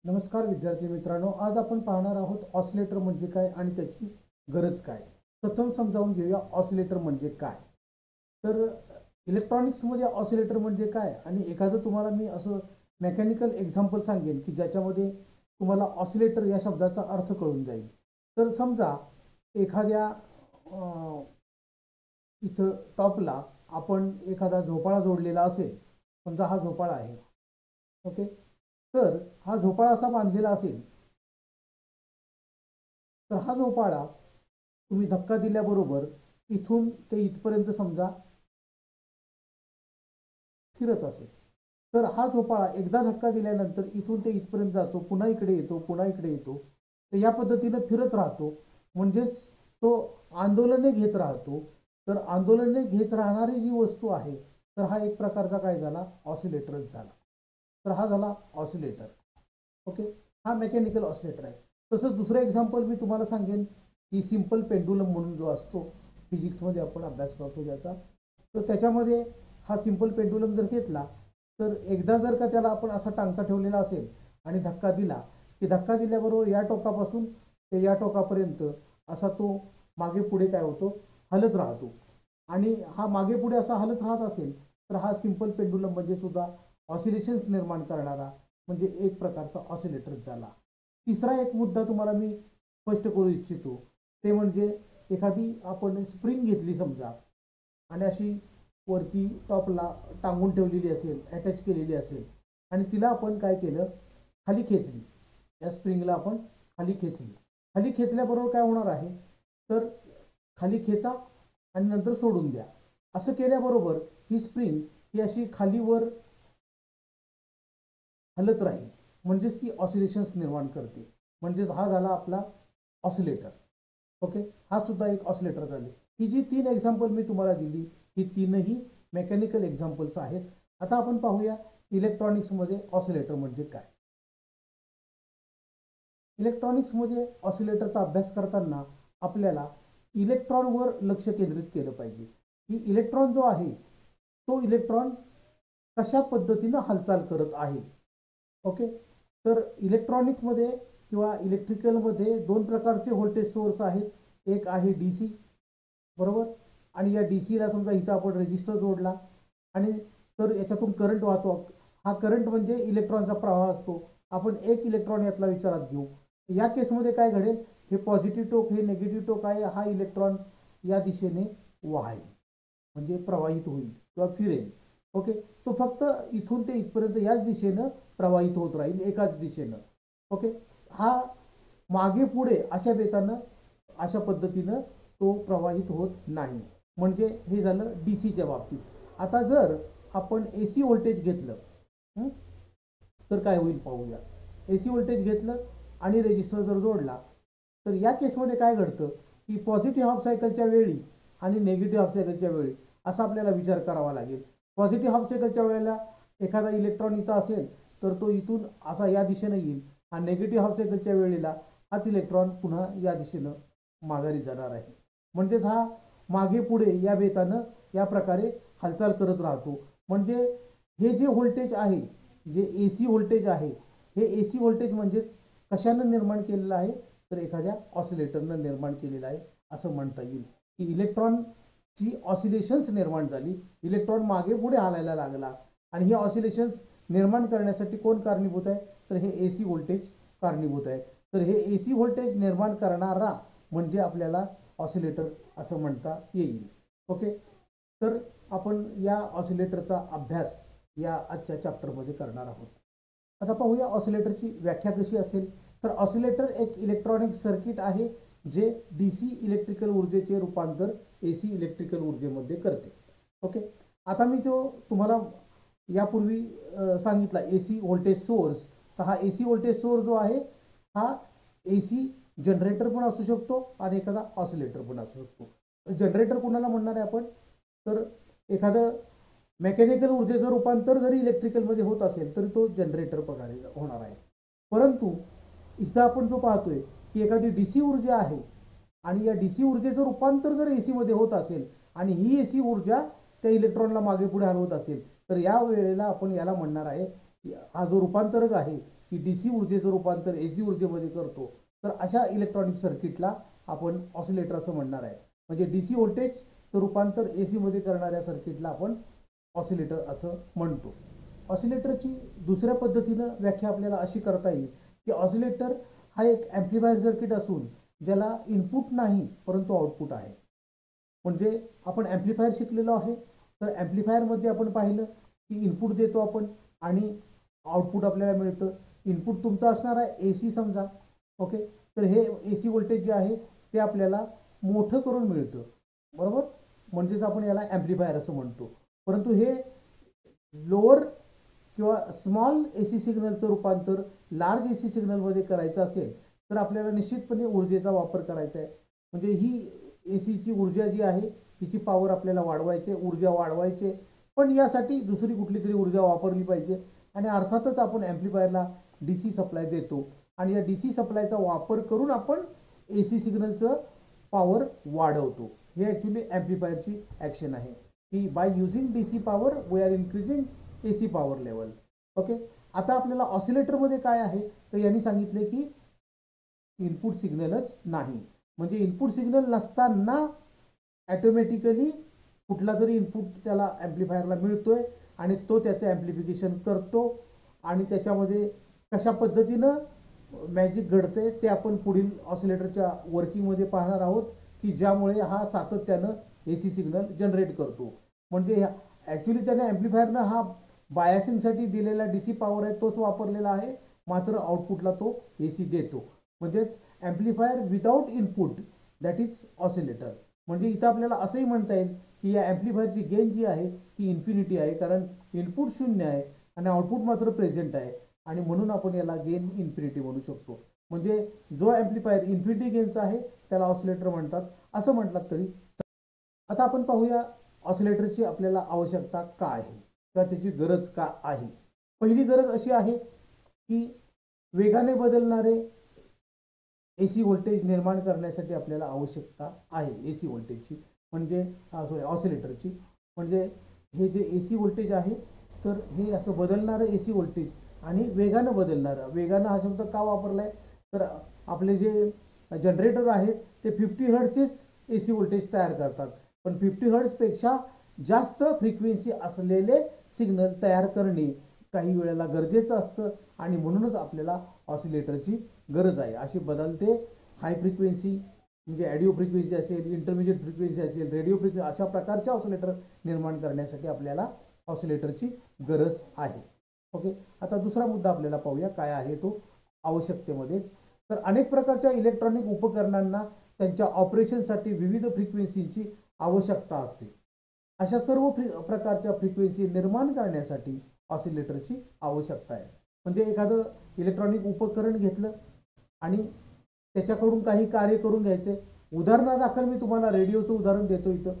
नमस्कार विद्यार्थी मित्रांनो, आज आपण पाहणार आहोत ऑसिलेटर म्हणजे काय आणि त्याची गरज काय. प्रथम समजावून घेऊया ऑसिलेटर म्हणजे काय. तर इलेक्ट्रॉनिक्समध्ये ऑसिलेटर म्हणजे काय आणि एखादं तुम्हाला मी असं मेकॅनिकल एक्झाम्पल सांगेन की ज्याच्यामध्ये तुम्हाला ऑसिलेटर या शब्दाचा अर्थ कळून जाईल. तर समजा एखाद्या इथं टॉपला आपण एखादा झोपाळा जोडलेला असेल. समजा हा झोपाळा आहे. ओके, तर हा झोपाळा असा बांधलेला असेल तर हा झोपाळा तुम्ही धक्का दिल्याबरोबर इथून ते इथपर्यंत समजा फिरत असेल, तर हा झोपाळा एकदा धक्का दिल्यानंतर इथून ते इथपर्यंत जातो, पुन्हा इकडे येतो, पुन्हा इकडे येतो. तर या पद्धतीने फिरत राहतो, म्हणजेच तो आंदोलने घेत राहतो. तर आंदोलने घेत राहणारी जी वस्तू आहे, तर हा एक प्रकारचा काय झाला, ऑसिलेटरच झाला. तर हा झाला ऑसिलेटर. ओके, हा मेकॅनिकल ऑसिलेटर आहे. तसंच दुसरं एक्झाम्पल मी तुम्हाला सांगेन की सिंपल पेंडुलम म्हणून जो असतो, फिजिक्समध्ये आपण अभ्यास करतो ज्याचा, तर त्याच्यामध्ये हा सिंपल पेंडुलम जर घेतला तर एकदा जर का त्याला आपण असा टांगता ठेवलेला असेल आणि धक्का दिला की धक्का दिल्याबरोबर या टोकापासून ते या टोकापर्यंत असा तो मागे पुढे काय होतो, हलत राहतो. आणि हा मागे पुढे असा हलत राहत असेल तर हा सिंपल पेंडुलम म्हणजे सुद्धा ऑसिलेशन्स निर्माण करणारा म्हणजे एक प्रकारचा ऑसिलेटर झाला. तिसरा एक मुद्दा तुम्हाला मी स्पष्ट करू इच्छितो, ते म्हणजे एखादी आपण स्प्रिंग घेतली समजा आणि अशी वरती टॉपला टांगून ठेवलेली असेल, अटॅच केलेली असेल आणि तिला आपण काय केलं, खाली खेचली. या स्प्रिंगला आपण खाली खेचली. खाली खेचल्याबरोबर काय होणार आहे, तर खाली खेचा आणि नंतर सोडून द्या. असं केल्याबरोबर ही स्प्रिंग ही अशी खालीवर हलत राहील, म्हणजेच ती ऑसिलेशन्स निर्माण करते. म्हणजेच हा झाला आपला ऑसिलेटर. ओके, हा सुद्धा एक ऑसिलेटर झाले. ही जी 3 एक्झाम्पल मी तुम्हाला दिली, ही तीनही मेकॅनिकल एक्झाम्पल्स आहेत. आता आपण पाहूया इलेक्ट्रॉनिक्समध्ये ऑसिलेटर म्हणजे काय. इलेक्ट्रॉनिक्समध्ये ऑसिलेटरचा अभ्यास करताना आपल्याला इलेक्ट्रॉनवर लक्ष केंद्रित केलं पाहिजे की इलेक्ट्रॉन जो आहे तो इलेक्ट्रॉन कशा पद्धतीनं हालचाल करत आहे. ओके, तर इलेक्ट्रॉनिकमध्ये किंवा इलेक्ट्रिकलमध्ये 2 प्रकारचे व्होल्टेज सोर्स आहेत. एक आहे DC, बरोबर, आणि या DCला समजा इथं आपण रेजिस्टर जोडला आणि तर याच्यातून करंट वाहतो. हा करंट म्हणजे इलेक्ट्रॉनचा प्रवाह असतो. आपण एक इलेक्ट्रॉन यातला विचारात घेऊ. या केसमध्ये काय घडेल, हे पॉझिटिव्ह टोक हे निगेटिव्ह टोक आहे, हा इलेक्ट्रॉन या दिशेने वाहेल म्हणजे प्रवाहित होईल किंवा फिरेल. ओके, तो फक्त इथून ते इथपर्यंत याच दिशेनं प्रवाहित होत राहील, एकाच दिशेनं. ओके, हा मागे पुढे अशा बेतानं अशा पद्धतीनं तो प्रवाहित होत नाही. म्हणजे हे झालं DCच्या बाबतीत. आता जर आपण AC व्होल्टेज घेतलं तर काय होईल पाहूया. AC व्होल्टेज घेतलं आणि रेजिस्टर जर जोडला तर या केसमध्ये काय घडतं की पॉझिटिव्ह हाफ सायकलच्या वेळी आणि निगेटिव्ह हाफ सायकलच्या वेळी असा आपल्याला विचार करावा लागेल. पॉझिटिव्ह हाफ सायकलच्या वेळेला एखादा इलेक्ट्रॉन इथं असेल तर तो इथून असा या दिशेनं येईल आणि निगेटिव्ह हाफ सायकलच्या वेळेला हाच इलेक्ट्रॉन पुन्हा या दिशेनं माघारी जाणार आहे. म्हणजेच हा मागे पुढे या बेतानं या प्रकारे हालचाल करत राहतो. म्हणजे हे जे व्होल्टेज आहे, जे AC व्होल्टेज आहे, हे AC व्होल्टेज म्हणजेच कशानं निर्माण केलेलं आहे, तर एखाद्या ऑसिलेटरनं निर्माण केलेलं आहे असं म्हणता येईल. की इलेक्ट्रॉनची ऑसिलेशन्स निर्माण झाली, इलेक्ट्रॉन मागे पुढे हालायला लागला आणि हे ऑसिलेशन्स निर्माण करण्यासाठी कोण कारणीभूत आहे, तर हे AC व्होल्टेज कारणीभूत आहे. तर हे AC व्होल्टेज निर्माण करणारा म्हणजे आपल्याला ऑसिलेटर असं म्हणता येईल. ओके, तर आपण या ऑसिलेटरचा अभ्यास या आजच्या चॅप्टरमध्ये करणार आहोत. आता पाहूया ऑसिलेटरची व्याख्या कशी असेल. तर ऑसिलेटर एक इलेक्ट्रॉनिक सर्किट आहे जे DC इलेक्ट्रिकल ऊर्जेचे रूपांतर AC इलेक्ट्रिकल ऊर्जेमध्ये करते. ओके, आता मी तो तुम्हाला यापूर्वी सांगितला AC व्होल्टेज सोर्स. तर हा AC व्होल्टेज सोर्स जो आहे हा AC जनरेटर पण असू शकतो आणि एखादा ऑसिलेटर पण असू शकतो. जनरेटर कोणाला म्हणणार आहे आपण, तर एखादं मेकॅनिकल ऊर्जेचं रूपांतर जरी इलेक्ट्रिकलमध्ये होत असेल तरी तो जनरेटर प्रकारे होणार आहे. परंतु इथं आपण जो पाहतोय की एखादी DC ऊर्जा आहे आणि या DC ऊर्जेचं रूपांतर जर AC मध्ये होत असेल आणि ही AC ऊर्जा त्या इलेक्ट्रॉनला मागे पुढे हलवत असेल तर या वेळेला आपण याला म्हणणार आहे, हा जो रूपांतरक आहे की DC ऊर्जेचं रूपांतर AC ऊर्जेमध्ये करतो, तर अशा इलेक्ट्रॉनिक सर्किटला आपण ऑसिलेटर असं म्हणणार आहे. म्हणजे DC व्होल्टेजचं रूपांतर AC मध्ये करणाऱ्या सर्किटला आपण ऑसिलेटर असं म्हणतो. ऑसिलेटरची दुसऱ्या पद्धतीनं व्याख्या आपल्याला अशी करता येईल की ऑसिलेटर हा एक ॲम्प्लिफायर सर्किट असून ज्याला इनपुट नाही परंतु आउटपुट आहे. म्हणजे आपण ॲम्प्लिफायर शिकलेलो आहे, तर ॲम्प्लिफायरमध्ये आपण पाहिलं की इनपुट देतो आपण आणि आउटपुट आपल्याला मिळतं. इनपुट तुमचं असणार आहे AC समजा, ओके. तर हे AC व्होल्टेज जे आहे ते आपल्याला मोठं करून मिळतं, बरोबर. म्हणजेच आपण याला ॲम्प्लिफायर असं म्हणतो. परंतु हे लोअर किंवा स्मॉल AC सिग्नलचं रूपांतर लार्ज AC सिग्नलमध्ये करायचं असेल तर आपल्याला निश्चितपणे ऊर्जेचा वापर करायचा आहे. म्हणजे ही ACची ऊर्जा जी आहे तिची पॉवर आपल्याला वाढवायची, ऊर्जा वाढवायची, पण यासाठी दुसरी कुठली तरी ऊर्जा वापरली पाहिजे. आणि अर्थातच आपण ॲम्प्लिफायरला DC सप्लाय देतो आणि या DC सप्लायचा वापर करून आपण AC सिग्नलचं पॉवर वाढवतो. हे ॲक्च्युली ॲम्प्लिफायरची ॲक्शन आहे की by using DC power we are increasing AC power level, okay. आता आपल्याला ऑसिलेटरमध्ये काय आहे तर यांनी सांगितले की इनपुट सिग्नलच नाही. म्हणजे इनपुट सिग्नल नसताना ॲटोमॅटिकली कुठला तरी इनपुट त्याला ॲम्प्लिफायरला मिळतोय आणि तो त्याचं ॲम्प्लिफिकेशन करतो आणि त्याच्यामध्ये कशा पद्धतीनं मॅजिक घडते ते आपण पुढील ऑसिलेटरच्या वर्किंगमध्ये पाहणार आहोत की ज्यामुळे हा सातत्यानं AC सिग्नल जनरेट करतो. म्हणजे ॲक्च्युली त्याने ॲम्प्लिफायरनं हा बायसिंगसाठी दिलेला DC पॉवर आहे तोच वापरलेला आहे, मात्र आउटपुटला तो AC देतो. म्हणजेच amplifier without input that is oscillator. म्हणजे इथं आपल्याला असंही म्हणता येईल की या ॲम्प्लिफायरची गेन जी आहे ती इन्फिनिटी आहे, कारण इनपुट 0 आहे आणि आउटपुट मात्र प्रेझेंट आहे आणि म्हणून आपण याला गेन इन्फिनिटी म्हणू शकतो. म्हणजे जो ॲम्प्लिफायर इन्फिनिटी गेनचा आहे त्याला ऑसिलेटर म्हणतात, असं म्हटलं तरी. आता आपण पाहूया ऑसिलेटरची आपल्याला आवश्यकता का आहे किंवा त्याची गरज का आहे. पहिली गरज अशी आहे की वेगाने बदलणारे AC व्होल्टेज निर्माण करण्यासाठी आपल्याला आवश्यकता आहे AC व्होल्टेजची, म्हणजे ऑसिलेटरची. म्हणजे हे जे AC व्होल्टेज आहे तर हे असं बदलणारं AC व्होल्टेज आणि वेगानं बदलणारं. वेगानं हा शब्द का वापरला आहे तर आपले जे जनरेटर आहेत ते 50 हर्ट्जचेच AC व्होल्टेज तयार करतात, पण 50 हर्ट्जपेक्षा जास्त फ्रिक्वेन्सी असलेले सिग्नल तयार करणे काही वेळेला गरजेचं असतं आणि म्हणूनच आपल्याला ऑसिलेटरची गरज आहे. अशी बदलते हाय फ्रिक्वेन्सी म्हणजे ऑडिओ फ्रिक्वेन्सी असेल, इंटरमिजिएट फ्रिक्वेन्सी असेल, रेडिओ फ्रिक्वेन्सी, अशा प्रकारचे ऑसिलेटर निर्माण करण्यासाठी आपल्याला ऑसिलेटरची गरज आहे, ओके. आता दुसरा मुद्दा आपल्याला पाहूया काय आहे तो आवश्यकतेमध्येच. तर अनेक प्रकारच्या इलेक्ट्रॉनिक उपकरणांना त्यांच्या ऑपरेशनसाठी विविध फ्रिक्वेन्सीची आवश्यकता असते. अशा सर्व प्रकारच्या फ्रिक्वेन्सी निर्माण करण्यासाठी ऑसिलेटरची आवश्यकता आहे. म्हणजे एखादं इलेक्ट्रॉनिक उपकरण घेतलं आणि त्याच्याकडून काही कार्य करून घ्यायचे. उदाहरणादाखल मी तुम्हाला रेडिओचं उदाहरण देतो इथं.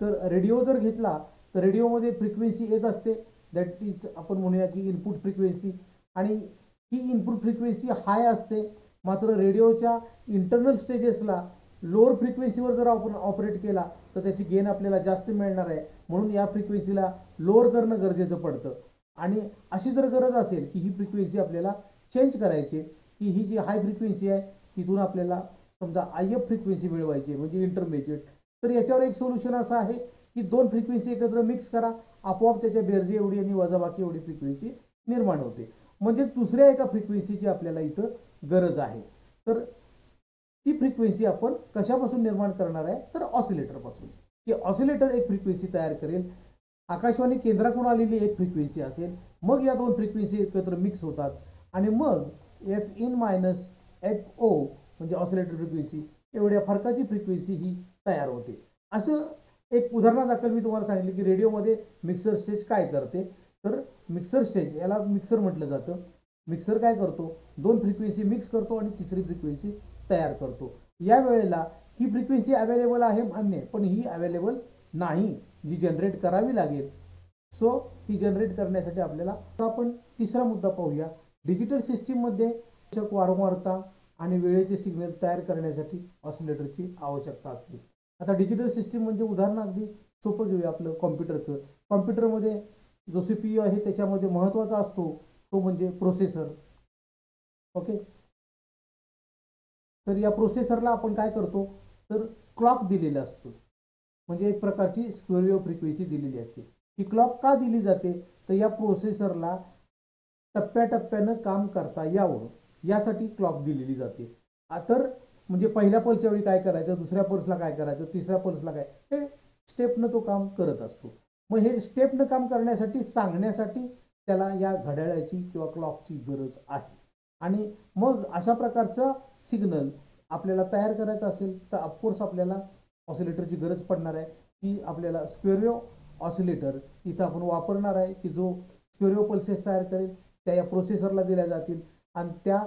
तर रेडिओ जर घेतला तर रेडिओमध्ये फ्रिक्वेन्सी येत असते, दॅट इज आपण म्हणूया की इनपुट फ्रिक्वेन्सी, आणि ही इनपुट फ्रिक्वेन्सी हाय असते. मात्र रेडिओच्या इंटरनल स्टेजेसला लोअर फ्रिक्वेन्सीवर जर आपण ऑपरेट केला तर त्याची गेन आपल्याला जास्त मिळणार आहे, म्हणून या फ्रिक्वेन्सीला लोअर करणं गरजेचं पडतं. आणि अशी जर गरज असेल की ही फ्रिक्वेन्सी आपल्याला चेंज करायची, की ही जी हाय फ्रिक्वेन्सी आहे तिथून आपल्याला समजा IF फ्रिक्वेन्सी मिळवायची म्हणजे इंटरमिजिएट, तर याच्यावर एक सोल्युशन असं आहे की दोन फ्रिक्वेन्सी एकत्र मिक्स करा, आपोआप त्याच्या बेरजे एवढी आणि वजाबाकी एवढी फ्रिक्वेन्सी निर्माण होते. म्हणजे दुसऱ्या एका फ्रिक्वेन्सीची आपल्याला इथं गरज आहे. तर ती फ्रिक्वेन्सी आपण कशापासून निर्माण करणार आहे तर ऑसिलेटरपासून. की ऑसिलेटर एक फ्रिक्वेन्सी तयार करेल, आकाशवाणी केंद्राकडून आलेली एक फ्रिक्वेन्सी असेल, मग या दोन फ्रिक्वेन्सी एकत्र मिक्स होतात आणि मग Fin - Fo म्हणजे ऑसिलेटर फ्रिक्वेन्सी एवढ्या फरकाची फ्रिक्वेन्सी ही तयार होते. असं एक उदाहरणादाखल मी तुम्हाला सांगितले की रेडिओमध्ये मिक्सर स्टेज काय करते, तर मिक्सर स्टेज याला मिक्सर म्हटलं जातं. मिक्सर काय करतो, दोन फ्रिक्वेन्सी मिक्स करतो आणि तिसरी फ्रिक्वेन्सी तयार करतो. या वेळेला ही फ्रिक्वेन्सी अवेलेबल आहे मान्य, पण ही अवेलेबल नाही जी जनरेट करावी लागेल. सो ही जनरेट करण्यासाठी आपल्याला आपण तिसरा मुद्दा पाहूया. डिजिटल सिस्टीममध्ये वारंवारता आणि वेळेचे सिग्नल तयार करण्यासाठी ऑसिलेटरची आवश्यकता असते. आता डिजिटल सिस्टीम म्हणजे उदाहरण अगदी सोपं घेऊया आपलं कॉम्प्युटरचं. कॉम्प्युटरमध्ये जो CPU आहे त्याच्यामध्ये महत्त्वाचा असतो तो म्हणजे प्रोसेसर. ओके. तर या प्रोसेसरला आपण काय करतो, तर क्लॉक दिलेलं असतं, म्हणजे एक प्रकारची स्क्वेअर वेव्ह फ्रिक्वेन्सी दिलेली असते. ही क्लॉक का दिली जाते, तर या प्रोसेसरला टप्प्याटप्प्यानं काम करता यावं यासाठी क्लॉक दिलेली जाते. तर म्हणजे पहिल्या पल्सच्या वेळी काय करायचं, दुसऱ्या पल्सला काय करायचं, तिसऱ्या पल्सला काय, हे स्टेपनं तो काम करत असतो. मग हे स्टेपनं काम करण्यासाठी सांगण्यासाठी त्याला या घड्याळाची किंवा क्लॉकची गरज आहे. आणि मग अशा प्रकारचा सिग्नल आपल्याला तयार करायचा असेल तर ऑफकोर्स आपल्याला ऑसिलेटरची गरज पडणार आहे, की आपल्याला स्क्वेअर वेव्ह ऑसिलेटर इथं आपण वापरणार आहे, की जो स्क्वेअर वेव्ह पल्सेस तयार करेल, त्या या प्रोसेसरला दिल्या जातील आणि त्या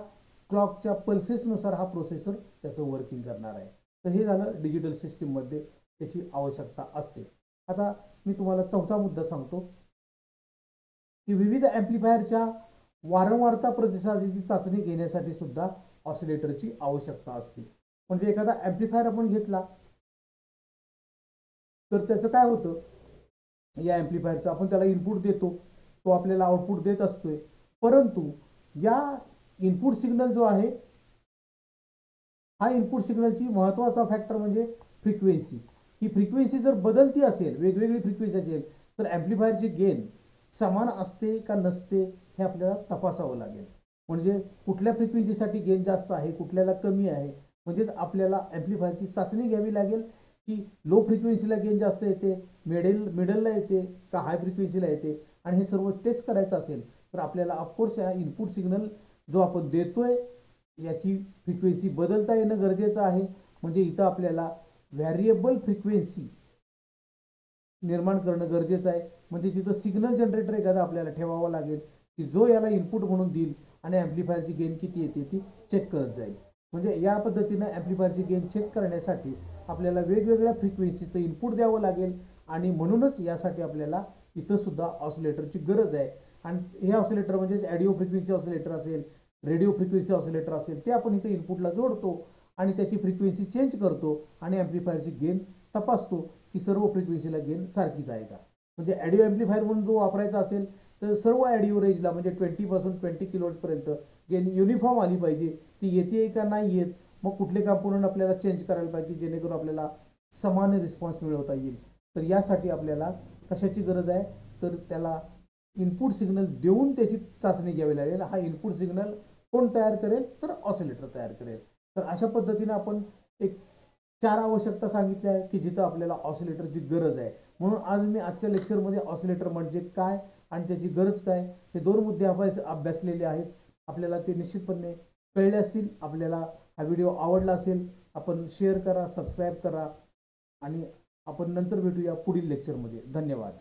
क्लॉकच्या पल्सेसनुसार हा प्रोसेसर त्याचं वर्किंग करणार आहे. तर हे झालं डिजिटल सिस्टीममध्ये त्याची आवश्यकता असते. आता मी तुम्हाला चौथा मुद्दा सांगतो, की विविध ॲम्प्लिफायरच्या वारंवारता प्रतिसादाची चाचणी घेण्यासाठी सुद्धा ऑसिलेटरची आवश्यकता असते. म्हणजे एखादा ॲम्प्लिफायर आपण घेतला तर त्याचं काय होतं, या ॲम्प्लिफायरचं आपण त्याला इनपुट देतो, तो आपल्याला आउटपुट देत असतोय, परंतु या इनपुट सिग्नल जो आहे, हा इनपुट सिग्नलची महत्त्वाचा फॅक्टर म्हणजे फ्रिक्वेन्सी. ही फ्रिक्वेन्सी जर बदलती असेल, वेगवेगळी फ्रिक्वेन्सी असेल, तर ॲम्प्लिफायरची गेन समान असते का नसते हे आपल्याला तपासावं लागेल. म्हणजे कुठल्या फ्रिक्वेन्सीसाठी गेन जास्त आहे, कुठल्याला कमी आहे, म्हणजेच आपल्याला ॲम्प्लिफायरची चाचणी घ्यावी लागेल, की लो फ्रिक्वेन्सीला गेन जास्त येते, मिडलला येते का हाय फ्रिक्वेन्सीला येते. आणि हे सर्व टेस्ट करायचं असेल तर आपल्याला ऑफकोर्स या इनपुट सिग्नल जो आपण देतोय याची फ्रिक्वेन्सी बदलता येणं गरजेचं आहे. म्हणजे इथं आपल्याला व्हॅरिएबल फ्रिक्वेन्सी निर्माण करणं गरजेचं आहे. म्हणजे तिथं सिग्नल जनरेटर एखादा आपल्याला ठेवावा लागेल, की जो याला इनपुट म्हणून देईल आणि ॲम्प्लिफायरची गेन किती येते ती चेक करत जाईल. म्हणजे या पद्धतीनं ॲम्प्लिफायरची गेन चेक करण्यासाठी आपल्याला वेगवेगळ्या फ्रिक्वेन्सीचं इनपुट द्यावं लागेल आणि म्हणूनच यासाठी आपल्याला इथं सुद्धा ऑसिलेटरची गरज आहे. आणि हे ऑसिलेटर म्हणजे ऑडिओ फ्रिक्वेन्सी ऑसिलेटर असेल, रेडिओ फ्रिक्वेन्सी ऑसिलेटर असेल, ते आपण इथं इनपुटला जोडतो आणि त्याची फ्रिक्वेन्सी चेंज करतो आणि ॲम्प्लिफायरची गेन तपासतो की सर्व फ्रिक्वेन्सीला गेन सारखीच आहे का. म्हणजे ॲडिओ ॲम्प्लिफायर म्हणून जो वापरायचा असेल तर सर्व ॲडिओ रेंजला म्हणजे 20 किलोहर्ट्झपर्यंत गेन युनिफॉर्म आली पाहिजे. ती येते का नाही येत, मग कुठले कॉम्पोनंट आपल्याला चेंज करायला पाहिजे जेणेकरून आपल्याला समान रिस्पॉन्स मिळवता येईल. तर यासाठी आपल्याला कशाची गरज आहे, तर त्याला इनपुट सिग्नल देऊन त्याची चाचणी घ्यावी लागेल. हा इनपुट सिग्नल कोण तयार करेल, तर ऑसिलेटर तयार करेल. तर अशा पद्धतीने आपण एक 4 आवश्यकता सांगितल्या आहे की जिथं आपल्याला ऑसिलेटरची गरज आहे. म्हणून आज मी आजच्या लेक्चरमध्ये ऑसिलेटर म्हणजे काय आणि त्याची गरज काय हे 2 मुद्दे अभ्यासलेले आहेत. आपल्याला ते निश्चितपणे कळले असतील. आपल्याला हा व्हिडिओ आवडला असेल, आपण शेअर करा, सबस्क्राईब करा आणि आपण नंतर भेटूया पुढील लेक्चरमध्ये. धन्यवाद.